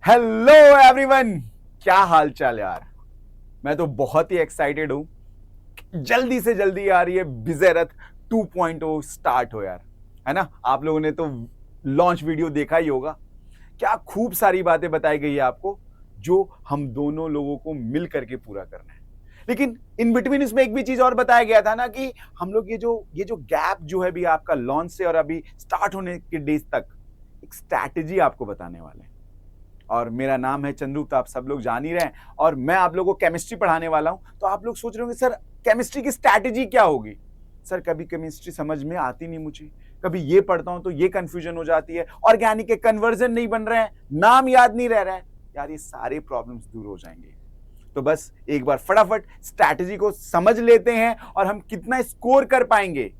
Hello everyone, क्या हाल चाल यार। मैं तो बहुत ही एक्साइटेड हूं। जल्दी से जल्दी यार ये विजयरथ 2.0 स्टार्ट हो यार। है ना, आप लोगों ने तो लॉन्च वीडियो देखा ही होगा। क्या खूब सारी बातें बताई गई है आपको, जो हम दोनों लोगों को मिल करके पूरा करना है। लेकिन इन बिटवीन इसमें एक भी चीज और बताया गया था ना कि हम लोग ये जो गैप जो है भी आपका लॉन्च से और अभी स्टार्ट होने के डेज तक एक स्ट्रैटेजी आपको बताने वाले हैं। और मेरा नाम है चंदू, तो आप सब लोग जान ही रहे हैं। और मैं आप लोगों को केमिस्ट्री पढ़ाने वाला हूं। तो आप लोग सोच रहे होंगे सर केमिस्ट्री की स्ट्रैटेजी क्या होगी। सर कभी केमिस्ट्री समझ में आती नहीं मुझे, कभी ये पढ़ता हूं तो ये कंफ्यूजन हो जाती है, ऑर्गेनिक के कन्वर्जन नहीं बन रहे हैं, नाम याद नहीं रह रहा है। यार ये सारे प्रॉब्लम्स दूर हो जाएंगे। तो बस एक बार फटाफट स्ट्रैटेजी को समझ लेते हैं और हम कितना स्कोर कर पाएंगे,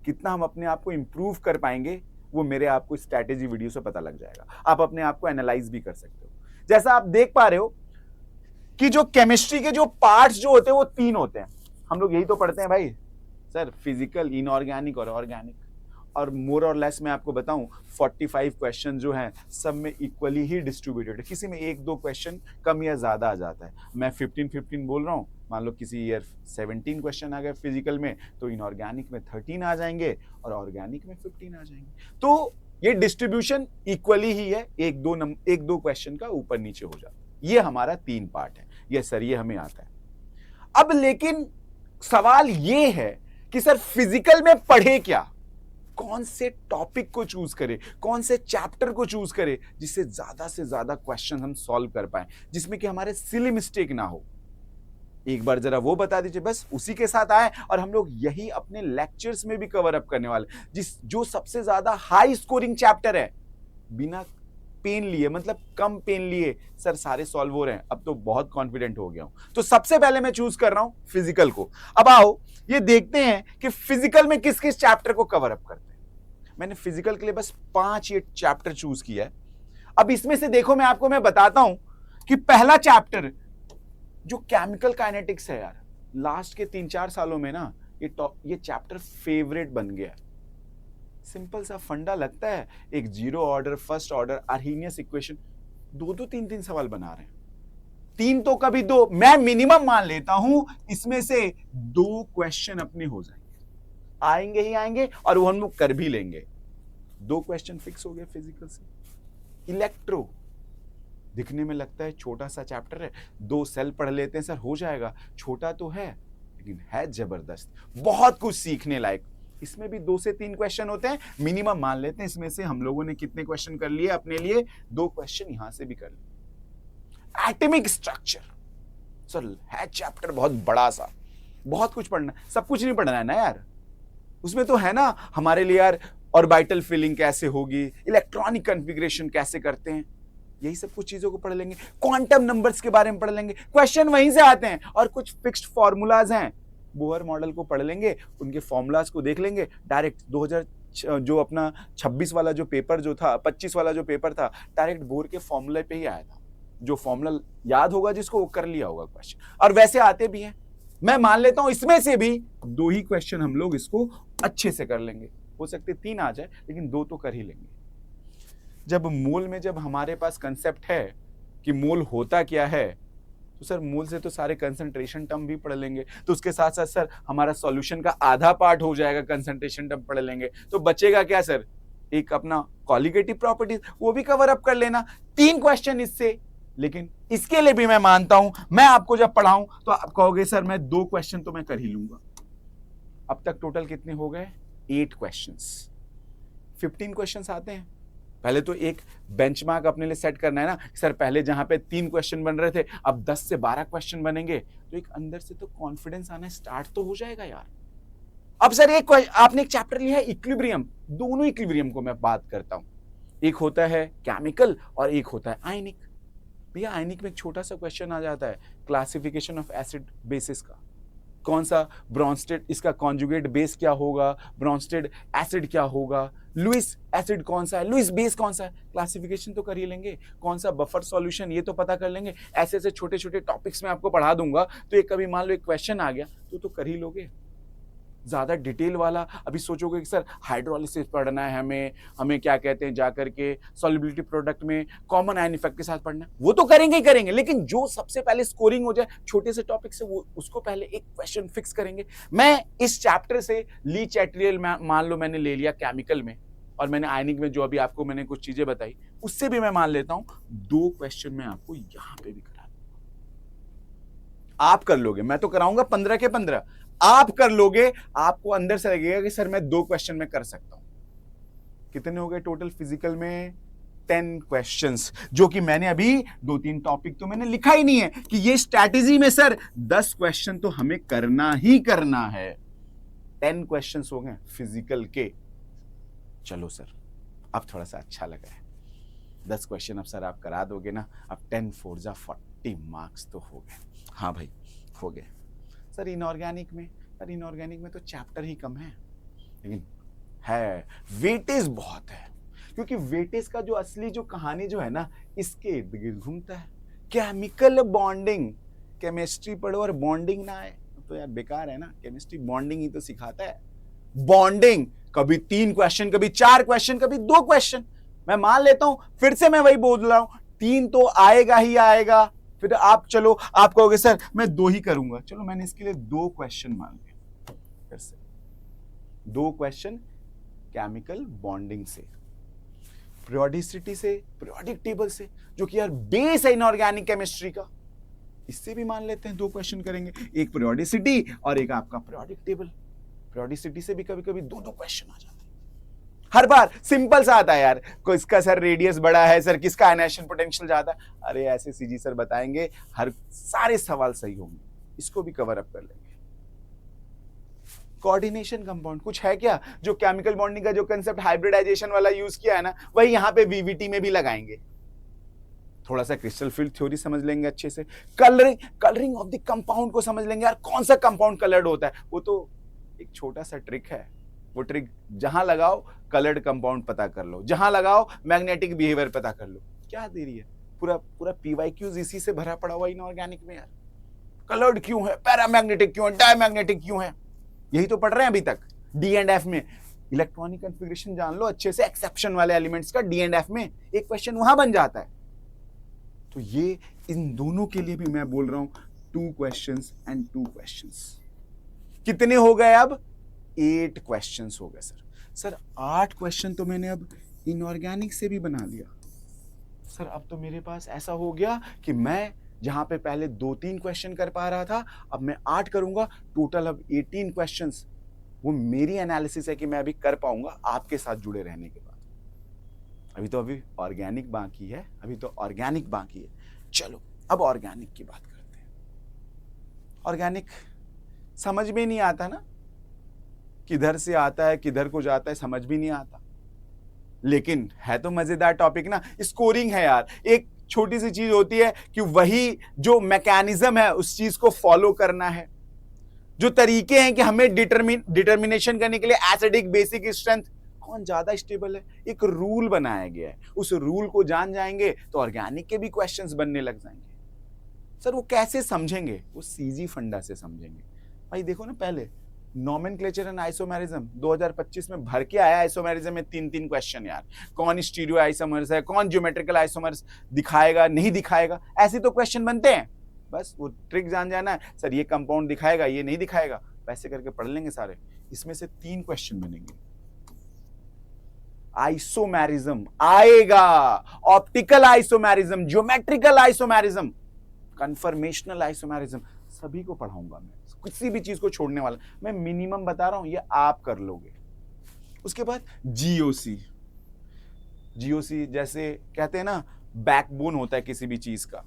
कितना हम अपने आप को इंप्रूव कर पाएंगे, वो मेरे आपको स्ट्रैटेजी वीडियो से पता लग जाएगा। आप अपने आप को एनालाइज भी कर सकते हो। जैसा आप देख पा रहे हो कि जो केमिस्ट्री के जो पार्ट्स जो होते हैं वो तीन होते हैं। हम लोग यही तो पढ़ते हैं भाई सर, फिजिकल, इनऑर्गेनिक और ऑर्गेनिक। और मोर और लेस मैं आपको बताऊं 45 क्वेश्चन जो हैं सब में इक्वली ही डिस्ट्रीब्यूटेड है। किसी में एक दो क्वेश्चन कम या ज्यादा आ जाता है। मैं 15 बोल रहा हूं, मान लो किसी ईयर 17 क्वेश्चन आ गए फिजिकल में, तो इनऑर्गेनिक में 13 आ जाएंगे और ऑर्गेनिक में 15 आ जाएंगे। तो ये डिस्ट्रीब्यूशन इक्वली ही है, एक दो क्वेश्चन का ऊपर नीचे हो जाता है। ये हमारा तीन पार्ट है। ये सर ये हमें आता है। अब लेकिन सवाल ये है कि सर फिजिकल में पढ़े क्या, कौन से टॉपिक को चूज करें, कौन से चैप्टर को चूज करें जिससे ज्यादा से ज्यादा क्वेश्चन हम सॉल्व कर पाए, जिसमें कि हमारे सिली मिस्टेक ना हो। एक बार जरा वो बता दीजिए, बस उसी के साथ आए। और हम लोग यही अपने लेक्चर्स में भी कवर अप करने वाले, जो सबसे ज्यादा हाई स्कोरिंग चैप्टर है, बिना पेन लिए, मतलब कम पेन लिए सर सारे सॉल्व हो रहे हैं। अब तो बहुत कॉन्फिडेंट हो गया हूं। तो सबसे पहले मैं चूज कर रहा हूं फिजिकल को। अब आओ ये देखते हैं कि फिजिकल में किस किस चैप्टर को कवर अप करते हैं। मैंने फिजिकल के लिए बस 5 ये चैप्टर चूज किया है। अब इसमें से देखो मैं बताता हूं कि पहला चैप्टर जो केमिकल काइनेटिक्स है यार, लास्ट के 3-4 सालों में ना ये चैप्टर फेवरेट बन गया है। सिंपल सा फंडा लगता है, एक zero order, first order, Arrhenius equation, दो तीन सवाल बना रहे हैं। तीन तो कभी दो, मैं मिनिमम मान लेता हूं इसमें से 2 क्वेश्चन अपने हो जाएंगे, आएंगे ही आएंगे, और वो हम लोग कर भी लेंगे। 2 क्वेश्चन फिक्स हो गए फिजिकल से। इलेक्ट्रो दिखने में लगता है छोटा सा चैप्टर है, 2 सेल पढ़ लेते हैं सर हो जाएगा। छोटा तो है लेकिन है जबरदस्त, बहुत कुछ सीखने लायक। इसमें भी 2 से 3 क्वेश्चन होते हैं, मिनिमम मान लेते हैं। इसमें से हम लोगों ने कितने क्वेश्चन कर लिए अपने लिए, 2 क्वेश्चन यहां से भी कर लिए। एटॉमिक स्ट्रक्चर सर है चैप्टर बहुत बड़ा सा, बहुत कुछ पढ़ना, सब कुछ नहीं पढ़ना है ना यार। उसमें तो है ना हमारे लिए यार, ऑर्बिटल फिलिंग कैसे होगी, इलेक्ट्रॉनिक कॉन्फ़िगरेशन कैसे करते हैं, यही सब कुछ चीजों को पढ़ लेंगे। क्वांटम नंबर्स के बारे में पढ़ लेंगे, क्वेश्चन वहीं से आते हैं। और कुछ फिक्स्ड फॉर्मूलाज हैं, बोहर मॉडल को पढ़ लेंगे, उनके फॉर्मूलाज को देख लेंगे। डायरेक्ट 2000 जो अपना 26 वाला जो पेपर जो था, 25 वाला जो पेपर था, डायरेक्ट बोहर के फॉर्मूले पे ही आया था। जो फॉर्मूला याद होगा जिसको, वो कर लिया होगा क्वेश्चन, और वैसे आते भी हैं। मैं मान लेता हूं इसमें से भी 2 ही क्वेश्चन हम लोग इसको अच्छे से कर लेंगे। हो सकते 3 आ जाए लेकिन 2 तो कर ही लेंगे। जब मोल में जब हमारे पास कंसेप्ट है कि मोल होता क्या है, तो सर मोल से तो सारे कंसंट्रेशन टर्म भी पढ़ लेंगे। तो उसके साथ साथ सर हमारा सॉल्यूशन का आधा पार्ट हो जाएगा, कंसंट्रेशन टर्म पढ़ लेंगे। तो बचेगा क्या सर, एक अपना कॉलिगेटिव प्रॉपर्टीज, वो भी कवर अप कर लेना। 3 क्वेश्चन इससे। लेकिन इसके लिए भी मैं मानता हूं, मैं आपको जब पढ़ाऊं तो आप कहोगे सर मैं 2 क्वेश्चन तो मैं कर ही लूंगा। अब तक टोटल कितने हो गए, 8 क्वेश्चंस। 15 क्वेश्चंस आते हैं। पहले तो एक बेंचमार्क अपने लिए सेट करना है ना, सर पहले जहां पे 3 क्वेश्चन बन रहे थे अब 10 से 12 क्वेश्चन बनेंगे। तो एक अंदर से तो कॉन्फिडेंस आना स्टार्ट तो हो जाएगा यार। अब सर आपने एक चैप्टर लिया है इक्विलिब्रियम, दोनों इक्विलिब्रियम को मैं बात करता हूं। एक होता है केमिकल और एक होता है आयनिक। भैया आयनिक में एक छोटा सा क्वेश्चन आ जाता है, क्लासिफिकेशन ऑफ एसिड बेसिस का। कौन सा ब्रॉन्स्टेड, इसका कॉन्जुगेट बेस क्या होगा, ब्रॉन्स्टेड एसिड क्या होगा, लुइस एसिड कौन सा है, लुइस बेस कौन सा है, क्लासिफिकेशन तो कर ही लेंगे। कौन सा बफर सॉल्यूशन, ये तो पता कर लेंगे। ऐसे ऐसे छोटे छोटे टॉपिक्स में आपको पढ़ा दूंगा, तो एक कभी मान लो एक क्वेश्चन आ गया तो कर ही लोगे। ज्यादा डिटेल वाला अभी सोचोगे कि सर हाइड्रोलिसिस पढ़ना है हमें, हमें क्या कहते हैं जाकर के सॉल्युबिलिटी प्रोडक्ट में कॉमन आयन इफेक्ट के साथ पढ़ना है, वो तो करेंगे ही करेंगे, लेकिन जो सबसे पहले स्कोरिंग हो जाए छोटे से टॉपिक से, वो उसको पहले एक क्वेश्चन फिक्स करेंगे। मैं इस चैप्टर से ली चैट्रियल मान लो मैंने ले लिया केमिकल में, और मैंने आयनिक में जो अभी आपको मैंने कुछ चीजें बताई उससे भी मैं मान लेता हूं 2 क्वेश्चन में आपको यहां पे भी करा दूंगा। आप कर लोगे, मैं तो कराऊंगा 15 के 15, आप कर लोगे, आपको अंदर से लगेगा कि सर मैं 2 क्वेश्चन में कर सकता हूं। कितने हो गए टोटल फिजिकल में? 10 क्वेश्चंस, जो कि मैंने अभी 2-3 टॉपिक तो मैंने लिखा ही नहीं है कि ये स्ट्रैटेजी में सर 10 क्वेश्चन तो हमें करना ही करना है। 10 क्वेश्चंस हो गए फिजिकल के। चलो सर अब थोड़ा सा अच्छा लगा है, 10 क्वेश्चन अब सर आप करा दोगे ना, अब 10 4 जा 40 मार्क्स तो हो गए। हाँ भाई हो गए। सर इनऑर्गेनिक में, सर इनऑर्गेनिक में तो चैप्टर ही कम है, लेकिन है वेटेज बहुत है, क्योंकि वेटेज का जो असली जो कहानी जो है ना इसके इर्द गिर्द घूमता है। केमिकल बॉन्डिंग, केमिस्ट्री पढ़ो और बॉन्डिंग ना आए तो यार बेकार है ना। केमिस्ट्री बॉन्डिंग ही तो सिखाता है। बॉन्डिंग कभी 3 क्वेश्चन, कभी 4 क्वेश्चन, कभी 2 क्वेश्चन। मैं मान लेता हूं, फिर से मैं वही बोल रहा हूं, 3 तो आएगा ही आएगा। फिर आप चलो आप कहोगे सर मैं 2 ही करूंगा, चलो मैंने इसके लिए 2 क्वेश्चन मान लिया। फिर से 2 क्वेश्चन केमिकल बॉन्डिंग से, पीरियोडिसिटी से, पीरियोडिक टेबल से, जो कि यार बेस है इनऑर्गेनिक केमिस्ट्री का, इससे भी मान लेते हैं 2 क्वेश्चन करेंगे, एक पीरियोडिसिटी और एक आपका पीरियोडिक टेबल। पीरियोडिसिटी से भी कभी कभी 2-2 क्वेश्चन आ जाते हैं हर बार। सिंपल सा आता है यार, किसका सर रेडियस बड़ा है, सर किसका आयनाइजेशन पोटेंशियल ज्यादा है, अरे ऐसे सीजी सर बताएंगे, हर सारे सवाल सही होंगे, इसको भी कवर अप कर लेंगे। कोऑर्डिनेशन कंपाउंड कुछ है क्या, जो केमिकल बॉन्डिंग का जो कंसेप्ट हाइब्रिडाइजेशन वाला यूज किया है ना, वही यहां पे वीवीटी में भी लगाएंगे। थोड़ा सा क्रिस्टल फील्ड थ्योरी समझ लेंगे अच्छे से, कलरिंग ऑफ द कंपाउंड को समझ लेंगे, यार कौन सा कंपाउंड कलर्ड होता है, वो तो एक छोटा सा ट्रिक है। वो ट्रिक जहां लगाओ कलर्ड कंपाउंड पता कर लो, जहां लगाओ मैग्नेटिक बिहेवियर पता कर लो। क्या देरी है, पूरा पूरा पीवाईक्यूज इसी से भरा पड़ा हुआ इनऑर्गेनिक में यार। कलर्ड क्यों है, पैरामैग्नेटिक क्यों है, डायमैग्नेटिक क्यों है, यही तो पढ़ रहे हैं अभी तक। डी एंड एफ में इलेक्ट्रॉनिक कॉन्फ़िगरेशन जान लो अच्छे से, एक्सेप्शन वाले एलिमेंट्स का डी एंड एफ में एक क्वेश्चन वहां बन जाता है। तो ये इन दोनों के लिए भी मैं बोल रहा हूं 2 क्वेश्चंस एंड 2 क्वेश्चंस। कितने हो गए अब? 8 क्वेश्चंस हो गए सर 8 क्वेश्चन तो मैंने अब इनऑर्गेनिक से भी बना लिया सर। अब तो मेरे पास ऐसा हो गया कि मैं जहां पे पहले 2-3 क्वेश्चन कर पा रहा था, अब मैं 8 करूंगा, टोटल अब 18 क्वेश्चंस। वो मेरी एनालिसिस है कि मैं अभी कर पाऊंगा आपके साथ जुड़े रहने के बाद। अभी ऑर्गेनिक बाकी है, अभी तो ऑर्गेनिक बाकी है। चलो अब ऑर्गेनिक की बात करते हैं। ऑर्गेनिक समझ में नहीं आता ना, किधर से आता है किधर को जाता है समझ भी नहीं आता, लेकिन है तो मजेदार टॉपिक ना। स्कोरिंग है यार, एक छोटी सी चीज होती है कि वही जो मैकेनिज्म है उस चीज को फॉलो करना है, जो तरीके हैं कि हमें डिटर्मिनेशन करने के लिए एसिडिक बेसिक स्ट्रेंथ कौन ज्यादा स्टेबल है, एक रूल बनाया गया है। उस रूल को जान जाएंगे तो ऑर्गेनिक के भी क्वेश्चंस बनने लग जाएंगे। सर वो कैसे समझेंगे? वो सीजी फंडा से समझेंगे। भाई देखो ना, पहले नोमेनक्लेचर एंड आइसोमेरिज्म 2025 में भर के आया आइसोमेरिज्म में 3-3 क्वेश्चन यार। कौन स्टीरियो आइसोमर्स है, कौन ज्योमेट्रिकल आइसोमर्स दिखाएगा नहीं दिखाएगा, ऐसे तो क्वेश्चन बनते हैं। बस वो ट्रिक जान जाना है, सर ये कंपाउंड दिखाएगा ये नहीं दिखाएगा, वैसे करके पढ़ लेंगे सारे। इसमें से 3 क्वेश्चन बनेंगे। आइसोमेरिज्म आएगा, optical isomerism, geometrical isomerism, conformational isomerism, सभी को पढ़ाऊंगा मैं, किसी भी चीज को छोड़ने वाला मैं मिनिमम बता रहा हूं, ये आप कर लोगे। उसके बाद जीओसी, जीओसी जैसे कहते हैं ना बैकबोन होता है किसी भी चीज का,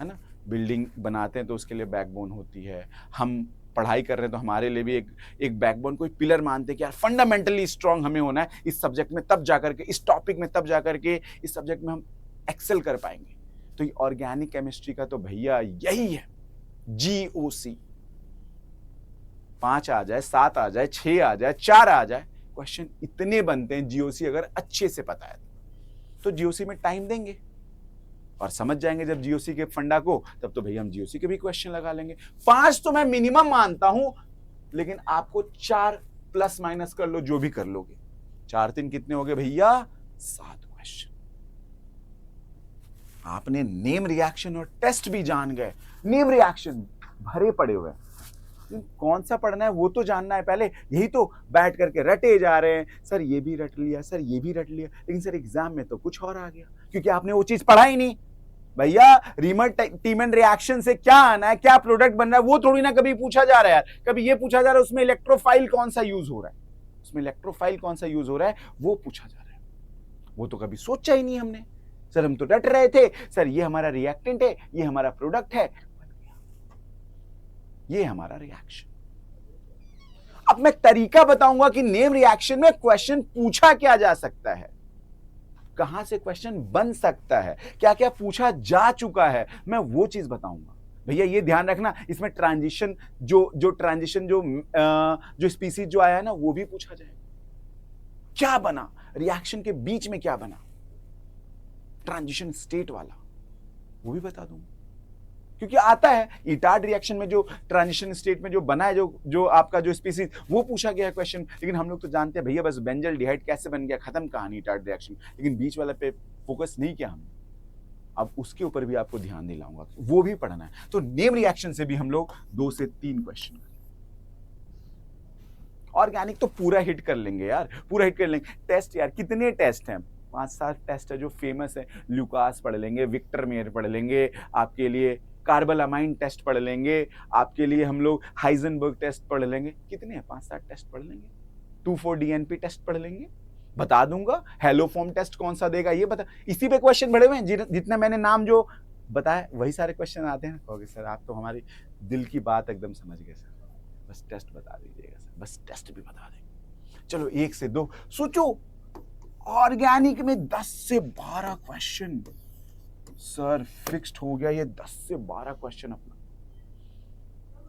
है ना। बिल्डिंग बनाते हैं तो उसके लिए बैकबोन होती है, हम पढ़ाई कर रहे हैं तो हमारे लिए भी एक बैकबोन, कोई पिलर मानते हैं कि यार फंडामेंटली स्ट्रांग हमें होना है इस सब्जेक्ट में, तब जाकर के इस टॉपिक में, तब जाकर के इस सब्जेक्ट में हम एक्सेल कर पाएंगे। तो ये ऑर्गेनिक केमिस्ट्री का तो भैया यही है, जीओसी। 5 आ जाए, 7 आ जाए, 6 आ जाए, 4 आ जाए, क्वेश्चन इतने बनते हैं जीओसी अगर अच्छे से पता है तो जीओसी में टाइम देंगे और समझ जाएंगे जब जीओसी के फंडा को, तब तो भैया हम जीओसी के भी क्वेश्चन लगा लेंगे। 5 तो मैं मिनिमम मानता हूं, लेकिन आपको 4 प्लस माइनस कर लो, जो भी कर लोगे, 4 3 कितने हो गए भैया, 7 क्वेश्चन। आपने नेम रिएक्शन और टेस्ट भी जान गए। नेम रिएक्शन भरे पड़े हुए हैं, कौन सा पढ़ना है वो तो जानना है पहले। यही तो बैठ करके रटे जा रहे हैं, सर ये भी रट लिया, सर ये भी रट लिया, लेकिन सर एग्जाम में तो कुछ और आ गया, क्योंकि आपने वो चीज पढ़ा ही नहीं। भैया रीमर टीमन रिएक्शन से क्या आना है, क्या प्रोडक्ट बन रहा है, वो थोड़ी ना कभी पूछा जा रहा है। कभी ये पूछा जा रहा है उसमें इलेक्ट्रोफाइल कौन सा यूज हो रहा है, उसमें इलेक्ट्रोफाइल कौन सा यूज हो रहा है वो पूछा जा रहा है। वो तो कभी सोचा ही नहीं हमने। सर हम तो रट रहे थे, सर ये हमारा रिएक्टेंट है, ये हमारा प्रोडक्ट है, ये हमारा रिएक्शन। अब मैं तरीका बताऊंगा कि नेम रिएक्शन में क्वेश्चन पूछा क्या जा सकता है, कहां से क्वेश्चन बन सकता है, क्या क्या पूछा जा चुका है, मैं वो चीज बताऊंगा। भैया ये ध्यान रखना, इसमें ट्रांजिशन जो स्पीसीज जो आया है ना, वो भी पूछा जाएगा। क्या बना रिएक्शन के बीच में, क्या बना ट्रांजिशन स्टेट वाला, वो भी बता दूंगा। क्योंकि आता है इटार्ड रिएक्शन में जो ट्रांजिशन स्टेट में जो बना है, जो आपका जो स्पीसीज, वो पूछा गया है क्वेश्चन। लेकिन हम लोग तो जानते हैं भैया बस बेंजल्डिहाइड कैसे बन गया, खत्म कहानी इटार्ड रिएक्शन। लेकिन बीच वाला पे फोकस नहीं किया हमने। अब उसके ऊपर भी आपको ध्यान दिलाऊंगा, वो भी पढ़ना है। तो नेम रिएक्शन से भी हम लोग 2 से 3 क्वेश्चन। ऑर्गेनिक तो पूरा हिट कर लेंगे यार, पूरा हिट कर लेंगे। टेस्ट यार कितने टेस्ट हैं, 5-7 टेस्ट है जो फेमस है। ल्यूकास पढ़ लेंगे, विक्टर मेयर पढ़ लेंगे, आपके लिए कार्बोलामाइन टेस्ट पढ़ लेंगे, आपके लिए हम लोग हाइजेनबर्ग टेस्ट पढ़ लेंगे। कितने हैं, 5-7 टेस्ट पढ़ लेंगे। 2,4 DNP टेस्ट पढ़ लेंगे, बता दूंगा। हेलोफॉर्म टेस्ट कौन सा देगा ये बता, इसी पे क्वेश्चन भरे हुए हैं। जितना मैंने नाम जो बताया वही सारे क्वेश्चन आते हैं। कहोगे सर आप तो हमारी दिल की बात एकदम समझ गए सर, बस टेस्ट बता दीजिएगा सर, बस टेस्ट भी बता देंगे। चलो 1 से 2 सोचो। ऑर्गेनिक में 10 से 12 क्वेश्चन सर फिक्स्ड हो गया, ये 10 से 12 क्वेश्चन अपना।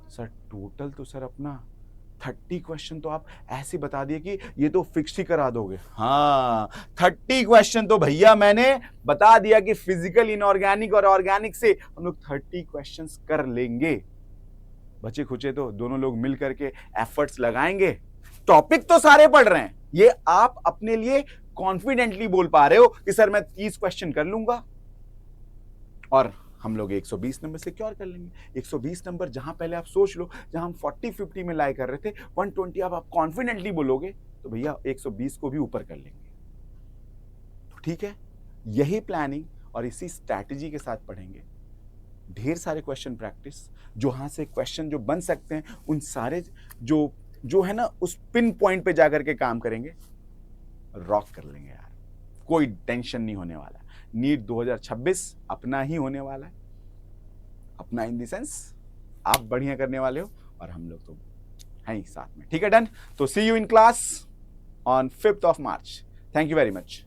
सर टोटल तो सर अपना 30 क्वेश्चन तो आप ऐसे बता दिए कि ये तो फिक्स ही करा दोगे। हाँ 30 क्वेश्चन तो भैया मैंने बता दिया कि फिजिकल, इनऑर्गेनिक और ऑर्गेनिक से हम लोग 30 क्वेश्चंस कर लेंगे। बचे खुचे तो दोनों लोग मिल करके एफर्ट्स लगाएंगे। टॉपिक तो सारे पढ़ रहे हैं, ये आप अपने लिए कॉन्फिडेंटली बोल पा रहे हो कि सर मैं 30 क्वेश्चन कर लूंगा और हम लोग 120 नंबर सिक्योर कर लेंगे। 120 नंबर जहां पहले आप सोच लो, जहां हम 40-50 में लाई कर रहे थे, 120 अब आप कॉन्फिडेंटली बोलोगे तो भैया 120 को भी ऊपर कर लेंगे। तो ठीक है, यही प्लानिंग और इसी स्ट्रैटेजी के साथ पढ़ेंगे। ढेर सारे क्वेश्चन प्रैक्टिस, जहां से क्वेश्चन जो बन सकते हैं उन सारे जो है ना उस पिन पॉइंट पे जाकर के काम करेंगे, रॉक कर लेंगे यार। कोई टेंशन नहीं होने वाला। नीट 2026 अपना ही होने वाला है, अपना इन द सेंस आप बढ़िया करने वाले हो और हम लोग तो हैं ही साथ में। ठीक है, डन। तो see you in class on 5th of March। Thank you very much.